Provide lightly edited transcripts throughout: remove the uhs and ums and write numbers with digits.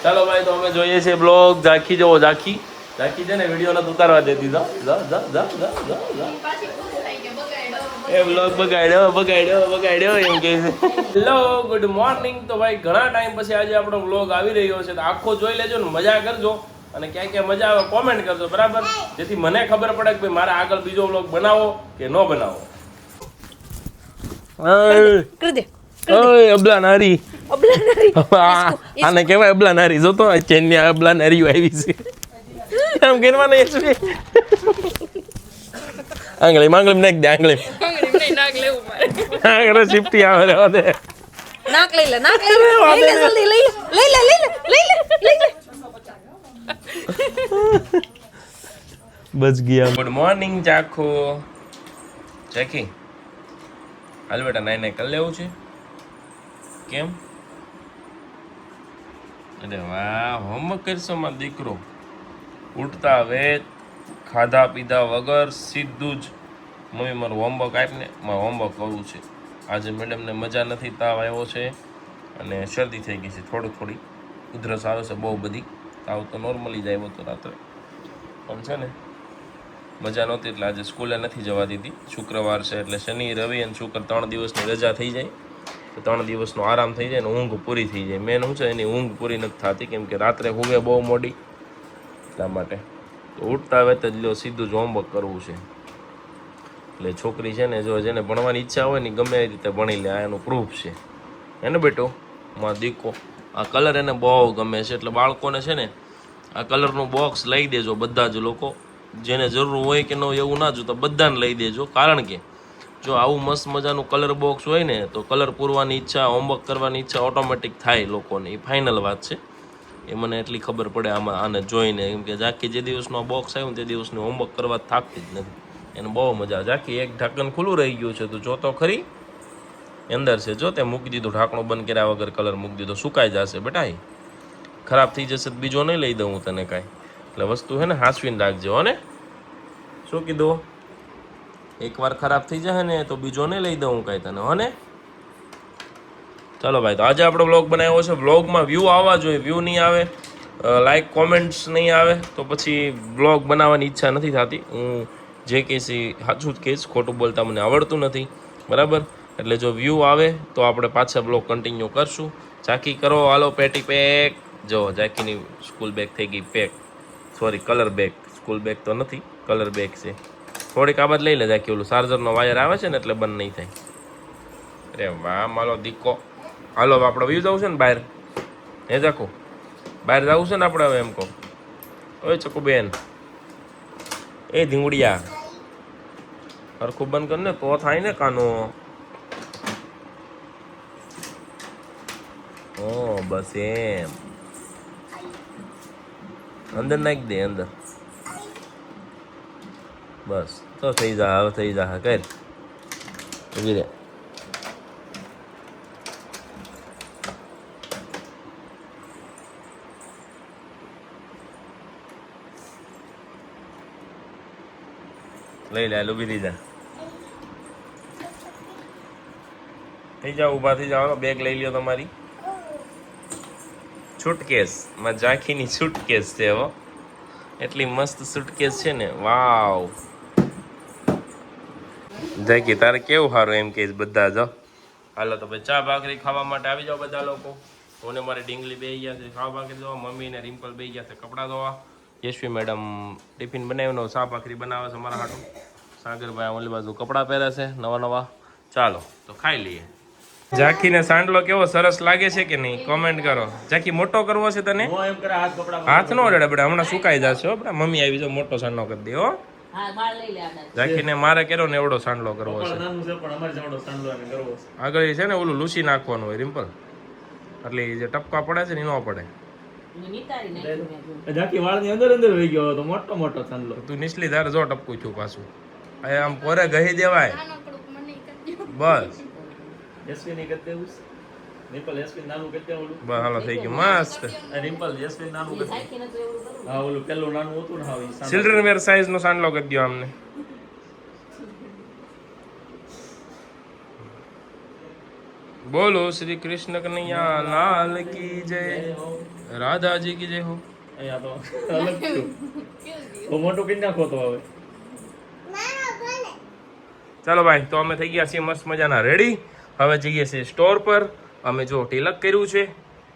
ચાલો ભાઈ તો અમે જોઈએ છીએ બ્લોગ. ઝાંખી જવો, ઝાંખી છે ને વિડીયો નથી ઉતારવા દેતી. એ બ્લોગ બગાડ્યો એમ કે છે. Hello good morning. તો ભાઈ ઘણા ટાઈમ પછી આજે આપણો બ્લોગ આવી રહ્યો છે, તો આખો જોઈ લેજો ને મજા કરજો, અને ક્યાં ક્યાં મજા આવે કોમેન્ટ કરજો બરાબર, જેથી મને ખબર પડે કે ભાઈ મારે આગળ બીજો બ્લોગ બનાવો કે ન બનાવો. અબલા નારી આને કહેવાય, અબલા નારી. જોતો ચેન્ની અબલા નારી આવી છે આમ કેવા નહીં છે. આંગળી માંગળી નાખ દે, આંગળી શિફ્ટી આવે રે દે. નાક લઈ લે જલ્દી લઈ લે. બસ ગયા. Good morning ચાખો. ચાખી હાલ બેટા, નાઈ નાઈ કરી લેવું છે. કેમ? અરે વાહ, હોમવર્ક કરશો મારો દીકરો. ઉઠતા હવે ખાધા પીધા વગર સીધું જ મમ્મી મારું હોમવર્ક આપીને મારે હોમવર્ક કરવું છે. આજે મેડમને મજા નથી, તાવ આવ્યો છે અને શરદી થઈ ગઈ છે, થોડી ઉધરસ આવે છે બહુ બધી. તાવ તો નોર્મલી જ આવ્યો હતો રાત્રે, પણ છે ને મજા નહોતી એટલે આજે સ્કૂલે નથી જવા દીધી. શુક્રવાર છે એટલે શનિ રવિ અને શુક્ર 3 દિવસની રજા થઈ જાય, તો 3 દિવસનો આરામ થઈ જાય ને ઊંઘ પૂરી થઈ જાય. મેન શું છે, એની ઊંઘ પૂરી નથી થતી, કેમ કે રાત્રે હુવે બહુ મોડી, એટલા માટે. તો ઉઠતા વેત જ લ્યો સીધું જ હોમવર્ક કરવું છે. એટલે છોકરી છે ને, જો જેને ભણવાની ઈચ્છા હોય ને ગમે એ રીતે ભણી લે, આ એનું પ્રૂફ છે. એને બેટો માં દીકો આ કલર એને બહુ ગમે છે, એટલે બાળકોને છે ને આ કલરનું બોક્સ લઈ દેજો બધા જ લોકો. જેને જરૂર હોય કે ન હોય એવું ના જોતા, બધાને લઈ દેજો. કારણ કે જો આવું મસ્ત મજાનું કલર બોક્સ હોય ને તો કલર પૂરવાની ઈચ્છા, હોમવર્ક કરવાની ઈચ્છા ઓટોમેટિક થાય લોકોને. એ ફાઇનલ વાત છે, એ મને એટલી ખબર પડે આમાં આને જોઈને. કેમ કે ઝાંખી જે દિવસનો આ બોક્સ આવ્યું તે દિવસનું હોમવર્ક કરવા થાકતી જ નથી, એને બહુ મજા. ઝાંખી એક ઢાંકણ ખુલ્લું રહી ગયું છે, તું જોતો ખરી અંદર છે. જો તે મૂકી દીધું ઢાંકણું બંધ કર્યા વગર, કલર મૂકી દીધો, સુકાઈ જશે બેટા. એ ખરાબ થઈ જશે તો બીજો નહીં લઈ દઉં હું તને કાંઈ. એટલે વસ્તુ છે ને હાંસવીને રાખજો હો ને. શું કીધું? એકવાર ખરાબ થઈ જાય ને તો બીજો નહીં લઈ દઉં હું કાંઈ તને હો ને. ચાલો ભાઈ, તો આજે આપણો બ્લોગ બનાવ્યો છે. બ્લોગમાં વ્યૂ આવવા જોઈએ, વ્યૂ નહીં આવે, લાઈક કોમેન્ટ્સ નહીં આવે તો પછી બ્લોગ બનાવવાની ઈચ્છા નથી થતી. હું જે કહીશ એ સાચું જ કહીશ, ખોટું બોલતા મને આવડતું નથી બરાબર. એટલે જો વ્યૂ આવે તો આપણે પાછા બ્લોગ કન્ટિન્યુ કરશું. ઝાંખી કરો હાલો પેટી પેક. જો ઝાંખીની સ્કૂલ બેગ થઈ ગઈ pack, sorry colour bag, school bag તો નથી, કલર બેગ છે. થોડીક આ બાદ લઈ લે ઝાંખી, ઓલું ચાર્જરનો વાયર આવે છે ને એટલે બંધ નહીં થાય. અરે વાહ મારો દીકો. હાલો આપણે વ્યૂ જવું છે ને બહાર, હે ઝાખું બહાર જવું છે ને આપણે હવે. એમ કહો ઓય ચકુ બેન, એ ધીંગુડિયા હરખું બંધ કર ને તો થાય ને કાનો. ઓ બસ એમ, અંદર નાખી દે અંદર, બસ તો થઈ જા. હવે થઈ જા, કર ઉભી રે. લઈ લે, ઉભી થઈ જા, થઈ જાઓ, ઊભા થઈ જાઓ. બેગ લઈ લ્યો તમારી. સુટકેસ માં ઝાંખીની સુટકેસ છે હો, એટલી મસ્ત સુટકેસ છે ને. વાવ ઝાંખી તારે કેવું સારું એમ કે બધા. જો હાલો તો ભાઈ ચા ભાખરી ખાવા માટે આવી જાઓ બધા લોકો. હું ને મારી ડીંગલી બે ગયા છે ખાવા ભાખરી ધોવા, મમ્મી ને રિમ્પલ બે ગયા છે કપડાં ધોવા. યશવી મેડમ ટિફિન બનાવીને ચા ભાખરી બનાવે છે મારા હાટું. સાગરભાઈ ઓલી બાજુ કપડાં પહેરે છે નવા. ચાલો તો ખાઈ લઈએ. ઝાંખીને સાંડલો કેવો સરસ લાગે છે કે નહીં કોમેન્ટ કરો. ઝાંખી મોટો કરવો છે તને? હાથ નો રડે બેટા, હમણાં સુકાઈ જશે હો બેટા. મમ્મી આવી જાવ મોટો સાંડલો કરી દે હો. ઝાંખીને મારે કર્યો ને એવડો સાંડલો કરવો છે. આગળ છે ને ઓલું લૂસી નાખવાનું હોય રિમ્પલ, એટલે જે ટપકા પડે છે ને એ ન પડે. તું નીચલી ધારે જો ટપકું છું પાછું, આમ પોરે ગહી દેવાય બસ. યશવી કરી દેવું, રિમ્પલ યશવી નાનું કરી દેવું. બસ હાલો થઈ ગયું મસ્ત. રિમ્પલ યશવી નાનું કરી દે. હા ઓલું પેલું નાનું હતું ને, હવે ચિલ્ડ્રન વેર સાઈઝ નો સાંડલો કરી દો અમને. બોલો શ્રી કૃષ્ણ કનૈયા લાલ કી જય, રાધાજી કી જય હો. અહીંયા તો અલગ થયું. તો મોટું કરી નાખો તો હવે. ચાલો ભાઈ, તો અમે થઈ ગયા છીએ મસ્ત મજાના રેડી. હવે જઈએ છીએ સ્ટોર પર. અમે જો તિલક કર્યું છે,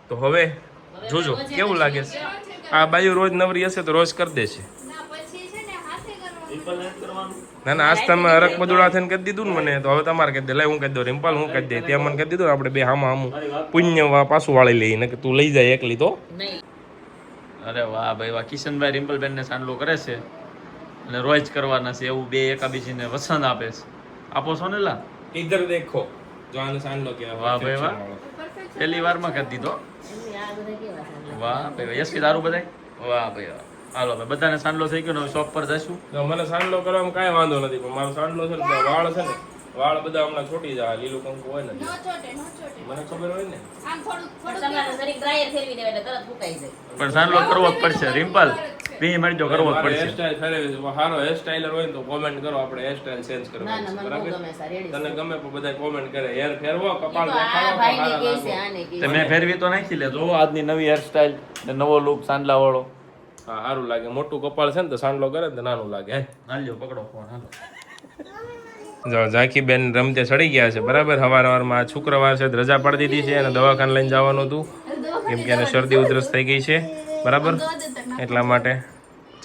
તો હવે જોજો કેવું લાગે છે. આ બાજુ રોજ નવરી હશે તો રોજ કરી દેશે. ના ના, આજ તમે હરક મજૂડા થઈને કહી દીધું ને મને, તો હવે તમારે કહી દે. લે હું કહી દઉં, રિમ્પલ હું કહી દે. ત્યાં મને કહી દીધું, આપણે બે હામાં હામું પુણ્ય પાછું વાળી લઈએ ને કે તું લઈ જાય એકલી તો. અરે વાહ ભાઈ વાહ, કિશનભાઈ રિમ્પલબેન ને સાંડલો કરે છે અને રોજ કરવાના છે એવું બે એકાબીજીને વસન આપે છે. આપો છો ને લા? ઇધર દેખો, જો આને સાંડલો કહેવાય. વાહ ભાઈ વાહ, પહેલી વારમાં કરી દીધો. વાહ ભાઈ વાહ, યશવી દારૂ બધાય. વાહ ભાઈ વાહ. હાલો ભાઈ, બધાને સાંડલો થઈ ગયો ને શોપ પર જશું. તો મને સાંડલો કરવામાં કાંઈ વાંધો નથી, પણ મારો સાંડલો છે ને વાળ છે ને, વાળ બધા હમણાં છોટી જાય. લીલું કંકુ હોય ને મને ખબર હોય ને. પણ સાંડલો કરવો જ પડશે રિમ્પલ, બી મળજો કરવો જ પડશે. હેરસ્ટાઈલ ફેરવી છે, સારો હેરસ્ટાઈલર હોય ને તો કોમેન્ટ કરો, આપણે હેરસ્ટાઈલ ચેન્જ કરવાની છે, બરાબર? તને ગમે પણ બધા કોમેન્ટ કરે, હેર ફેરવો, કપાળ દેખાડો, હારા લાગો. તો મેં ફેરવી તો નાખી લે. જો આજની નવી હેરસ્ટાઈલ ને નવો લુક સાંડલા વાળો. હા, સારું લાગે. મોટું કપાળ છે ને તો સાંડલો કરે ને તો નાનું લાગે. હાલ્યો પકડો ફોન હાલો. જો ઝાંખી બેન રમતે ચડી ગયા છે, બરાબર. સવારમાં શુક્રવાર છે, રજા પાડી દીધી છે અને દવાખાને લઈને જવાનું હતું, કેમ કે એને શરદી ઉધરસ થઈ ગઈ છે, બરાબર. એટલા માટે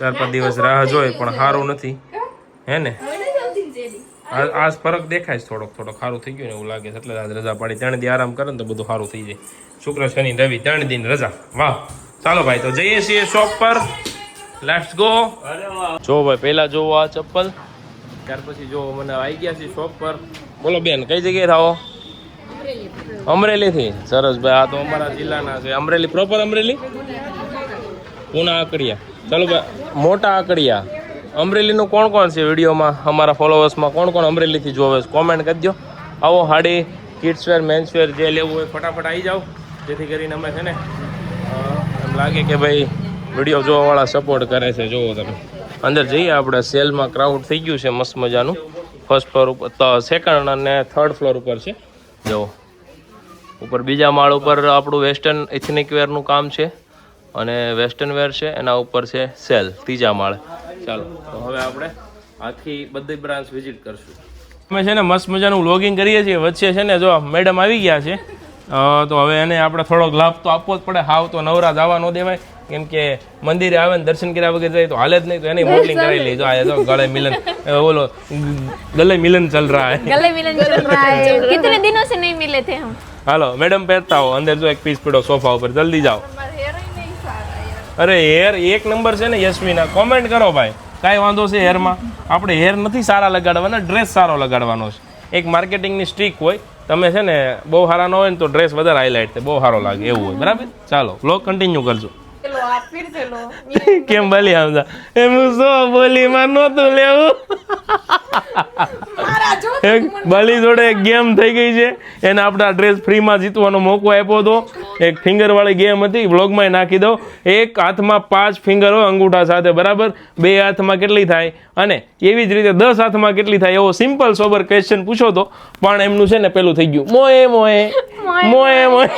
4-5 દિવસ રાહ જોઈ, પણ સારું નથી, હે ને? આજ ફરક દેખાય છે થોડોક સારું થઈ ગયું ને એવું લાગે છે, એટલે આજ રજા પાડી. 3 દી આરામ કરે ને તો બધું સારું થઈ જાય. શુક્ર શનિ રવિ 3 દિન રજા. વાહ, ચાલો ભાઈ, તો જઈએ છીએ શોપ પર. Let's go. જો ભાઈ, પહેલા જોવો આ ચપ્પલ, ત્યાર પછી જો મને આવી ગયા છે શોપ પર. બોલો બેન, કઈ જગ્યાએ થાવો? અમરેલીથી. સરસ ભાઈ, આ તો અમારા જિલ્લાના છે. અમરેલી પ્રોપર અમરેલી, પૂના આકડિયા. ચાલો ભાઈ, મોટા આકડિયા. અમરેલીનું કોણ કોણ છે વિડીયોમાં? અમારા ફોલોવર્સમાં કોણ કોણ અમરેલીથી જોવે છે કોમેન્ટ કરી દો. આવો હાડી, કિડ્સવેર, મેન્સવેર જે લેવું હોય ફટાફટ આવી જાઓ, જેથી કરીને અમે છે ને એમ લાગે કે ભાઈ વિડીયો જોવાવાળા સપોર્ટ કરે છે. જોવો તમે અંદર જઈએ આપણે. સેલમાં ક્રાઉડ થઈ ગયું છે મસ્ત મજાનું. ફર્સ્ટ ફ્લોર ઉપર, સેકન્ડ અને થર્ડ ફ્લોર ઉપર છે. જુઓ ઉપર બીજા માળ ઉપર આપણું વેસ્ટર્ન એથનિક વેરનું કામ છે અને વેસ્ટર્ન વેર છે. એના ઉપર છે સેલ, ત્રીજા માળે. ચાલો, તો હવે આપણે આખી બધી બ્રાન્ચ વિઝિટ કરશું. અમે છે ને મસ્ત મજાનું વ્લોગિંગ કરીએ છીએ. વચ્ચે છે ને જો મેડમ આવી ગયા છે, તો હવે એને આપણે થોડોક લાભ તો આપવો જ પડે. હાવ તો નવરા જવા ન દેવાય, કેમ કે મંદિરે આવે ને દર્શન કર્યા વગર જાય તો હાલે જ નહીં. તો એની મોડલિંગ કરાવી લઈ. જો આ જો ગળે મિલન, બોલો ગલે મિલન ચલ રહા હે. गले मिलन चल रहा है, कितने दिनों से नहीं मिले थे हम. હાલો મેડમ, પહેરતા હો. અંદર જો એક પીસ પડ્યો સોફા ઉપર, જલ્દી જાઓ. અરે હેર એક નંબર છે ને યશવીના. કોમેન્ટ કરો ભાઈ, કાંઈ વાંધો છે હેરમાં? આપણે હેર નથી સારા લગાડવાના, ડ્રેસ સારો લગાડવાનો છે. એક માર્કેટિંગની સ્ટ્રીક હોય, તમે છે ને બહુ સારા ન હોય ને તો ડ્રેસ વધારે હાઇલાઇટ થાય, બહુ સારો લાગે એવું હોય, બરાબર. ચાલો વ્લોગ કન્ટિન્યુ કરજો. કેમ બોલી આવતા એમ શું બોલી માં નહોતું લેવું. એક બલી જોડે એક ગેમ થઈ ગઈ છે, એને આપણે આ ડ્રેસ ફ્રીમાં જીતવાનો મોકો આપ્યો હતો. એક ફિંગર વાળી ગેમ હતી, વ્લોગમાં નાખી દો. એક હાથમાં 5 ફિંગર હોય અંગૂઠા સાથે, બરાબર. 2 હાથમાં કેટલી થાય, અને એવી જ રીતે 10 હાથમાં કેટલી થાય, એવો સિમ્પલ સોબર ક્વેશ્ચન પૂછો તો. પણ એમનું છે ને પેલું થઈ ગયું મોએ મોએ મોએ મોએ.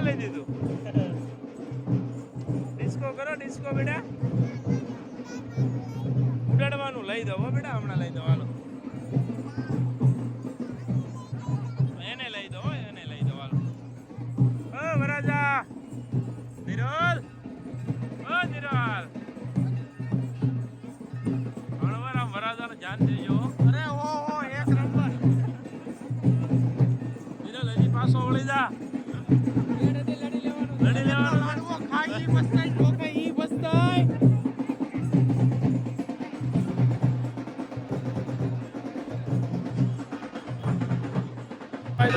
લઈ દીધું ડિસ્કો કરો, ડિસ્કો બેટા ઉડાડવાનું લઈ દો બેટા, હમણાં લઈ દો. હાલો એને લઈ દો, એને લઈ દો. હાલો ઓ વરાજા નિરોલ, ઓ નિરોલ અણવરા વરાજાને જાન દેજો. અરે ઓ એક નંબર નિરોલ, હજી પાછો વળી જા. લડી લેવાનું ખાઈ બસ્તાઈ ઠોકાઈ બસ્તાઈ.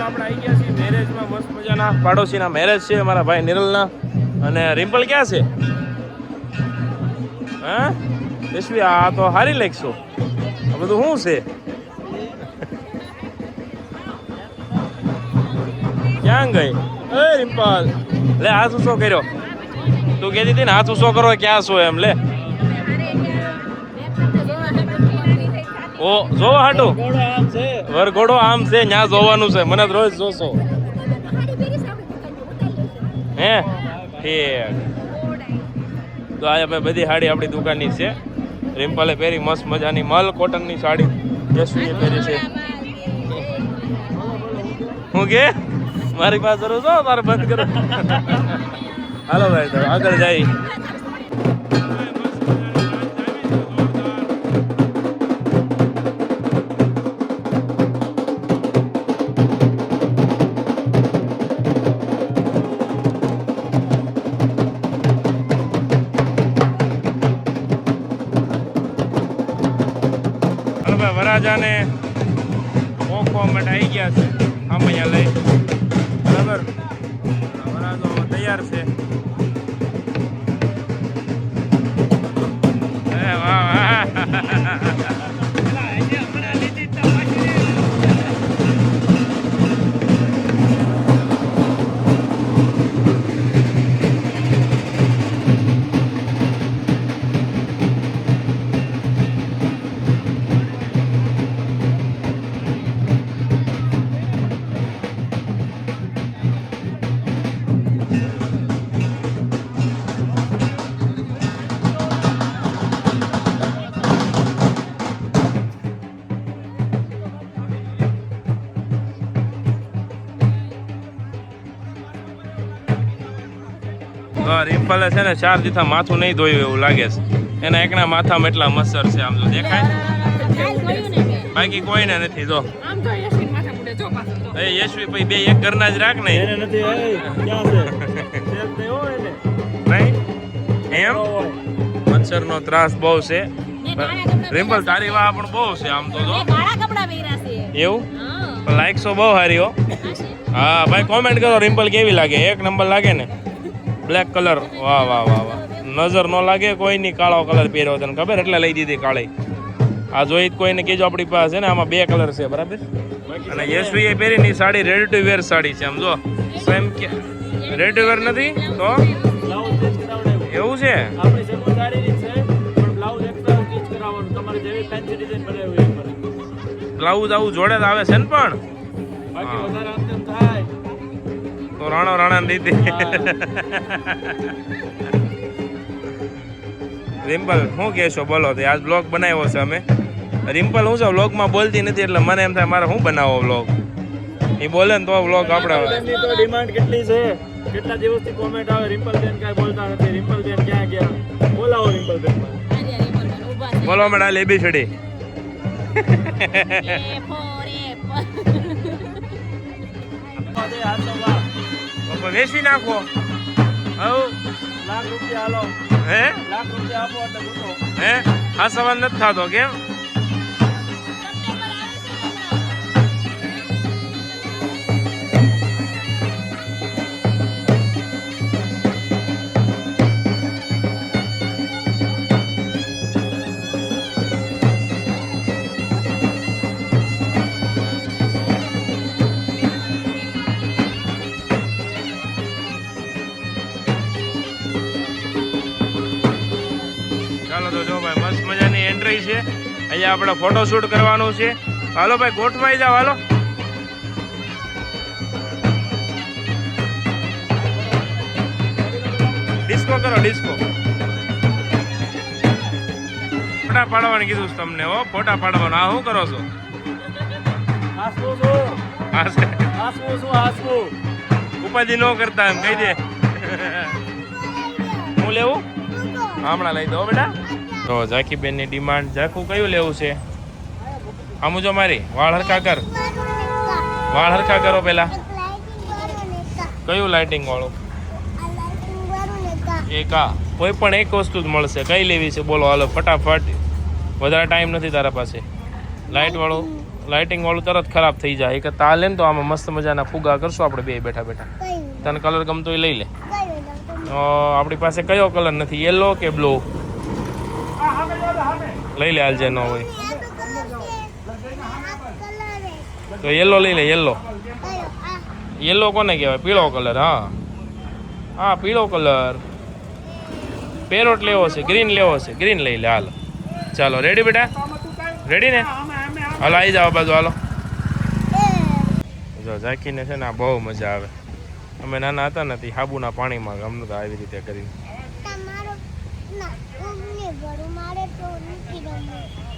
આપણે આવી ગયા છીએ મેરેજમાં. મસ્ત મજાના પાડોશીના મેરેજ છે મારા ભાઈ નિરલના. અને રિમ્પલ ક્યાં છે? હા યશવી, આ તો હારી લાગશો. આ બધું શું છે? ક્યાં ગઈ? એ રિમ્પલ, લે હાથ ઊંચો કર્યો. તું કહેતી હતી ને હાથ ઊંચો કરો, ક્યાં છો એમ? લે ઓ જોવા હાટું વરઘોડો આમ છે, ન્યા જોવાનું છે. મને તો રોજ જોશો હે? ઠીક. તો આ ભાઈ બધી સાડી આપણી દુકાનની છે. રિમ્પલે પહેરી મસ્ત મજાની મલ કોટનની સાડી યશવીએ પહેરી છે. હું કે મારી પાસે રહો છો, તારે બંધ કરો. હાલો ભાઈ તો આગળ જાય. વરાજાને ઓખવા માટે આવી ગયા છે આમ અહીંયા લઈ. બરાબર, વરાજો તૈયાર છે. વાહ વાહ. રિમ્પલે છે ને 4 દિવસથી માથું નહીં ધોયું એવું લાગે છે. એના એકના માથામાં એટલા મસર છે, આમ જો દેખાય. બાકી કોઈને નથી. જો એ યશવી ભાઈ બે એક ઘરના જ રાખ નહીં નહીં એમ. મચ્છરનો ત્રાસ બહુ છે. રિમ્પલ તારી વાહ પણ બહુ છે આમ તો. જો એવું પણ લાઈક્સો બહુ સારી હો. હા ભાઈ કોમેન્ટ કરો રિમ્પલ કેવી લાગે? એક નંબર લાગે ને. બ્લેક કલર, વાહ વાહ વાહ વાહ. નજર ન લાગે કોઈની. કાળો કલર પહેર્યો તને ખબર એટલે લઈ દીધી કાળી. આ જોઈ કોઈને કહેજો આપણી પાસે ને આમાં 2 કલર છે બરાબર. અને યશવીએ પહેરીની સાડી રેડી ટુ વેર સાડી છે. આમ જો સેમ કે રેડી ટુ વેર નથી તો એવું છે. બ્લાઉઝ આવું જોડે જ આવે છે ને પણ તો રાણા લીધી. રિમ્પલ શું કહેશો બોલો? તો આજ બ્લોગ બનાવ્યો છે અમે. રિમ્પલ હું છે વ્લોગમાં બોલતી નથી એટલે મને એમ થાય મારે શું બનાવો વ્લોગ. એ બોલે ને તો વ્લોગ આપણે. તો ડિમાન્ડ કેટલી છે? કેટલા દિવસથી કોમેન્ટ આવે રિમ્પલ બેન કાંઈ બોલતા નથી, રિમ્પલ બેન ક્યાં ગયા? બોલાવો રિમ્પલ બેન. બોલો મેડા લેબી છડી. વેચી નાખો. લાખ રૂપિયા હાલો. હે લાખ રૂપિયા આપો એટલે મૂકો. હે આ સવાલ નથી થતો કેમ? ચાલો તો જો ભાઈ મસ્ત મજાની એન્ટ્રી છે. અહીંયા આપણે ફોટોશૂટ કરવાનું છે. હાલો ભાઈ ગોઠવાઈ જાવ. હાલો ડિસ્કો કરો ડિસ્કો. ફોટા પાડવાનું કીધું છે તમને. હો ફોટા પાડવાનું. આ શું કરો છો? ઉપાધિ ન કરતા એમ કહી દે. હું લેવું હમણાં લઈ દો બેટા. તો ઝાકીબેન ની ડિમાન્ડ. ઝાકુ કયું લેવું છે? આમ જો મારી વાળ હરખા કર. વાળ હરખા કરો પેલા. કયું લાઇટિંગ વાળું? એક આ કોઈ પણ એક વસ્તુ જ મળશે. કઈ લેવી છે બોલો? હાલો ફટાફટ, વધારે ટાઈમ નથી તારા પાસે. લાઇટ વાળું લાઇટિંગ વાળું તરત ખરાબ થઈ જાય. એક તા લે ને તો આમાં મસ્ત મજાના ફુગા કરશું આપણે બે બેઠા બેઠા. તને કલર ગમતો હોય લઈ લે. આપણી પાસે કયો કલર નથી, યલો કે બ્લુ? લઈ લે હાલ જે ન હોય તો યલો લઈ લે. યલો કોને કહેવાય? પીળો કલર. હા પીળો કલર. પેરોટ લેવો છે, ગ્રીન લેવો છે, ગ્રીન લઈ લે. હાલો ચાલો રેડી બેટા? રેડી ને? હાલો આવી જાઓ બાજુ. હાલો જો ઝાંખીને છે ને આ બહુ મજા આવે. અમે નાના હતા ને હાબુના પાણીમાં ગમતું હતા આવી રીતે કરીને.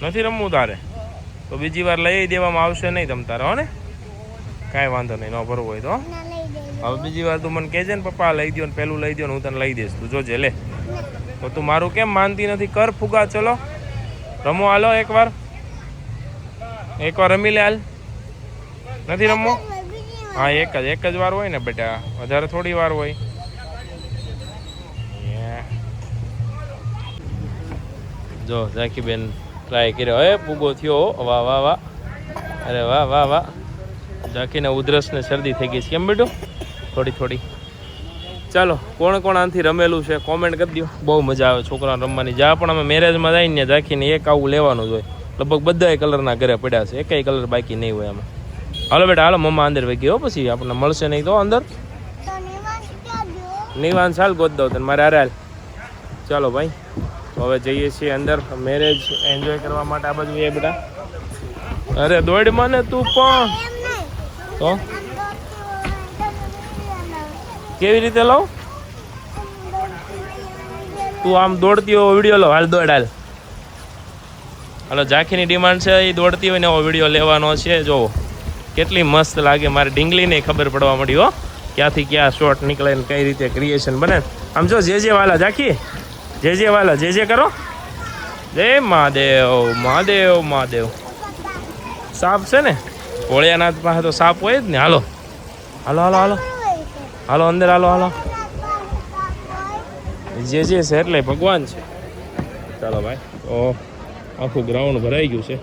નથી રમવું તારે તો બીજી વાર લઈ દેવામાં આવશે નહીં તમ તારે. હો ને કાંઈ વાંધો નહીં, ન ભરવું હોય તો. હવે બીજી વાર તું મને કહેજે ને પપ્પા લઈ દો ને પેલું લઈ દો ને હું તને લઈ દઈશ. તું જોજે લે. તો તું મારું કેમ માનતી નથી? કર ફુગા. ચલો રમો. હાલો એકવાર રમી લે. હાલ નથી રમવું? હા એક જ વાર હોય ને બેટા, વધારે થોડી વાર હોય. જો ઝાંખી બેન ટ્રાય કર્યો. હવે ફુગો થયો. વાહ વાહ વાહ. અરે વાહ વાહ વાહ. ઝાંખીને ઉધરસ ને શરદી થઈ ગઈ છે. કેમ બેટું? થોડી. ચાલો કોણ કોણ આનાથી રમેલું છે કોમેન્ટ કરી દો. બહુ મજા આવે છોકરાને રમવાની. જ્યાં પણ અમે મેરેજમાં જઈએ ને ઝાંખીને એક આવું લેવાનું જ હોય. લગભગ બધા કલરના ઘરે પડ્યા છે, એકેય કલર બાકી નહીં હોય આમાં. હાલો બેટા હાલો, મમ્મા અંદર વહી ગયો. પછી આપણને મળશે નહીં તો અંદર. નિવાન ચાલ ગોત દઉં તને મારે. હાલ ચાલો ભાઈ તો હવે જઈએ છીએ અંદર મેરેજ એન્જોય કરવા માટે. આ બાજુ એ બેટા. અરે દોડમાં ને તું પણ. તો કેવી રીતે લઉં? તું આમ દોડતી હોય વિડીયો લો. હાલ દોડ. હાલ હાલો ઝાંખીની ડિમાન્ડ છે એ દોડતી હોય ને એવો વિડીયો લેવાનો છે. જોવો કેટલી મસ્ત લાગે. મારે ઢીંગલીને ખબર પડવા મળી હો ક્યાંથી ક્યાં શોર્ટ નીકળે ને કઈ રીતે ક્રિએશન બને. આમ જો જે વાલા ઝાંખી જે વાલા જે કરો. જય મહાદેવ મહાદેવ મહાદેવ. સાપ છે ને ભોળિયાનાથ પાસે તો સાપ હોય જ ને. હાલો હાલો હાલો હાલો હાલો અંદર. હાલો હાલો જે છે એટલે ભગવાન છે. ચાલો ભાઈ તો આખું ગ્રાઉન્ડ ભરાઈ ગયું છે.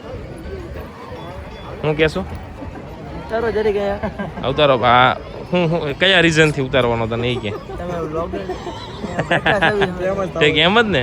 હું કહેશું ઉતારો. હું કયા રીઝનથી ઉતારવાનો તને એ કે એમ જ ને.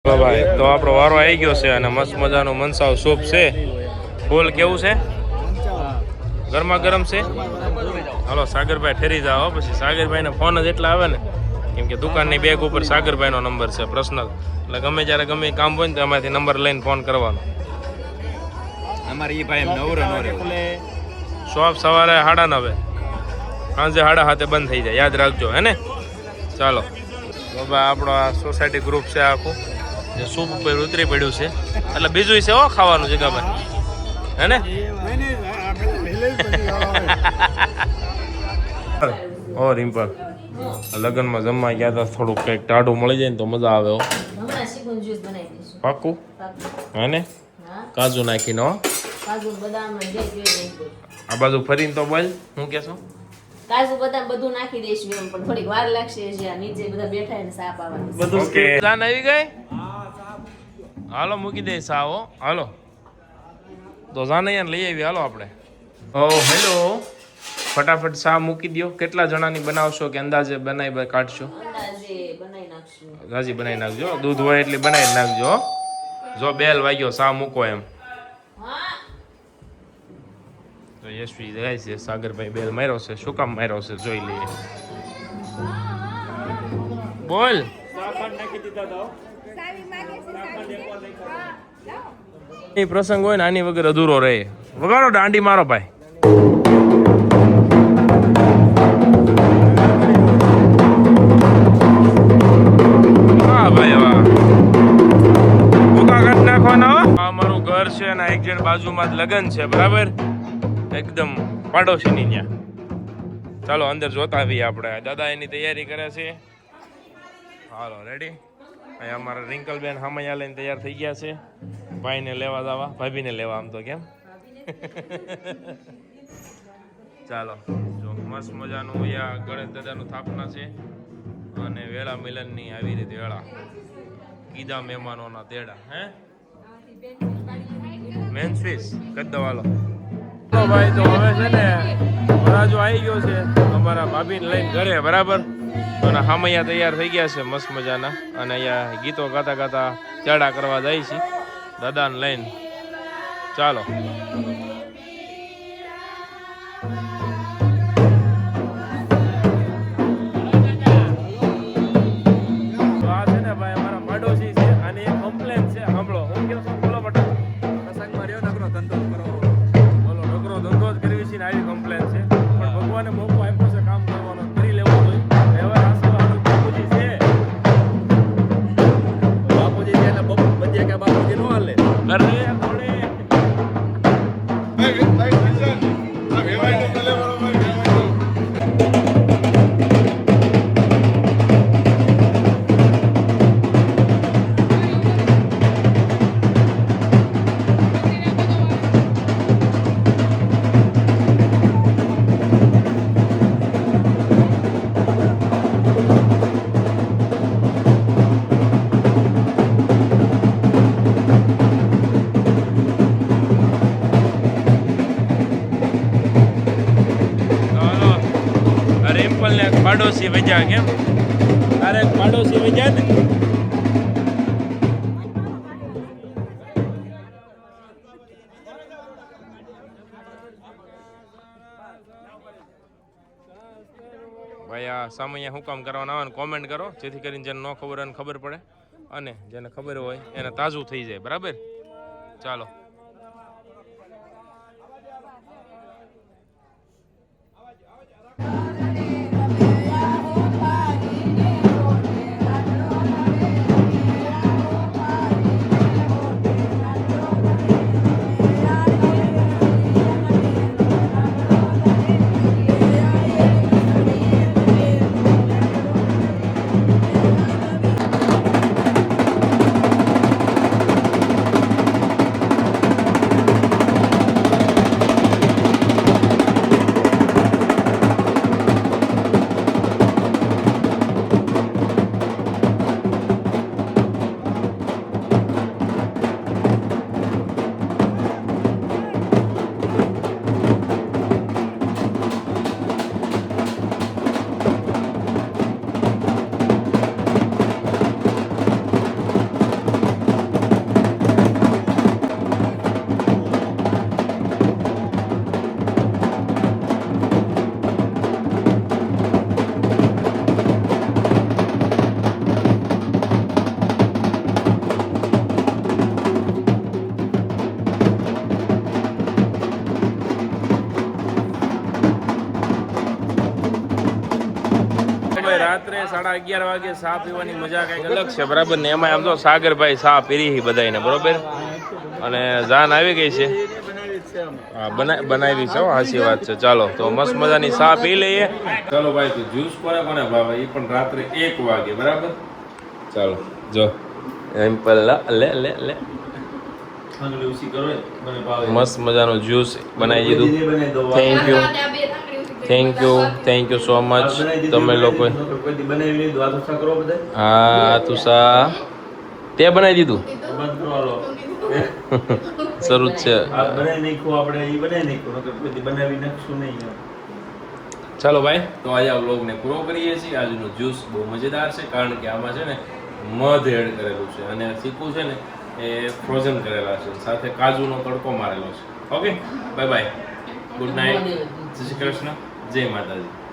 ભાઈ તો આપણો વારો આવી ગયો છે અને મસ્ત મજાનું મનસાવ સૂપ છે. ફૂલ કેવું છે? ગરમા ગરમ છે. હાલો સાગરભાઈ ઠેરી જાઓ. પછી સાગરભાઈને ફોન જ એટલા આવે ને કેમ કે દુકાનની બેગ ઉપર સાગરભાઈનો નંબર છે પર્સનલ. એટલે ગમે જ્યારે ગમે કામ હોય ને તો એમાંથી નંબર લઈને ફોન કરવાનો. અમારે એ ભાઈ નવરે શોપ સવારે 9:30 સાંજે 7:30 બંધ થઈ જાય. યાદ રાખજો હે ને. ચાલો બાબા આપણો આ સોસાયટી ગ્રુપ છે આખું જે સૂપ ઉપર ઉતરી પડ્યું છે. એટલે બીજું છે હો ખાવાનું જગાભાઈ હે ને. ઓ રિમ્પલ લગ્નમાં જમવા ગયા હતા થોડુંક કંઈક ટાઢું મળી જાય ને તો મજા આવે. પાકું હે ને. કાજુ નાખીને હો. આ બાજુ ફરીને તો બોલ હું કહેશો? કાજુ બદામ બધું નાખી દઈશું એમ પણ થોડીક વાર લાગશે. જ્યાં નીચે બધા બેઠા ને સાપ આવવાનું બધું. ઓકે જાન આવી ગઈ. હાલો મૂકી દે સાવો. હાલો તો જાન અહીંયા લઈ આવી. હાલો આપણે. ઓ હેલો ફટાફટ સા મૂકી દો. કેટલા જણાની બનાવશો કે અંદાજે બનાવી કાઢશો? અંદાજે બનાવી નાખશું. રાજી બનાવી નાખજો. દૂધ હોય એટલે બનાવી નાખજો. જો બેલ વાગ્યો સા મૂકો એમ. તો યશવી જાય છે. સાગરભાઈ બેલ માર્યો છે. શું કામ માર્યો છે જોઈ લઈએ. બોલ એ પ્રસંગ હોય ને આની વગર અધૂરો રહે. વગાડો દાંડી મારો ભાઈ. વાહ ભાઈ વાહ. ભૂકા કાઢી નાખવાના હો. આ અમારું ઘર છે અને એક જણ બાજુમાં જ લગન છે બરાબર, એકદમ પાડોશીની ત્યાં. ચાલો અંદર જોતા આવીએ આપણે. દાદા એની તૈયારી કરે છે. હાલો રેડી. અહીંયા અમારા રિંકલબેન હામૈયા લઈને તૈયાર થઈ ગયા છે. ભાઈને લેવા જવા, ભાભીને લેવા આમ તો કેમ. ચાલો જો મસ્ત મજાનું અહીંયા ગણેશ દાદાનું સ્થાપના છે અને વેળા મિલનની આવી રીતે વેળા કીધા મહેમાનોના તેડા હે મેન સ્વીસ કરી દો. હાલો ભાઈ તો હવે છે ને વરાજો આવી ગયો છે અમારા ભાભીને લઈને ઘરે બરાબર. અને હામૈયા તૈયાર થઈ ગયા છે મસ્ત મજાના અને અહીંયા ગીતો ગાતા ગાતા તેડા કરવા જાય છે દાદાને લઈને. ચાલો પાડોશી વજ્યા કેમ અરે પાડોશી વજ્યા ને ભાઈ. આ સામે શું કામ કરવાના આવે ને કોમેન્ટ કરો જેથી કરીને જેને ન ખબર હોય એને ખબર પડે અને જેને ખબર હોય એને તાજું થઈ જાય બરાબર. ચાલો રાત્રે 11:30 વાગે ચા પીવાની મજા કઈક અલગ છે બરાબર ને. એમાં આમ તો સાગરભાઈ ચા પીરી બધાને બરોબર અને જાન આવી ગઈ છે. હા બનાવી છે સાચી વાત છે. ચાલો તો મસ્ત મજાની ચા પી લઈએ. ચાલો ભાઈ તો જ્યુસ કોને કોને ભાવે એ પણ રાત્રે 1 વાગે બરાબર. ચાલો જો એમ્પલ લે લે લે મસ્ત મજાનું જ્યુસ બનાવી દીધું. થેન્ક યુ સો મચ તમે લોકો. હા તુષા તે બનાવી દીધું શરૂ જ છે. ચાલો ભાઈ તો આજે આ વ્લોગને પૂરો કરીએ છીએ. આજનો જ્યુસ બહુ મજેદાર છે કારણ કે આમાં છે ને મધ એડ કરેલું છે અને ચીકુ છે ને એ ફ્રોઝન કરેલા છે, સાથે કાજુનો તડકો મારેલો છે. Okay bye bye, good night, જય શ્રી કૃષ્ણ, જય માતાજી.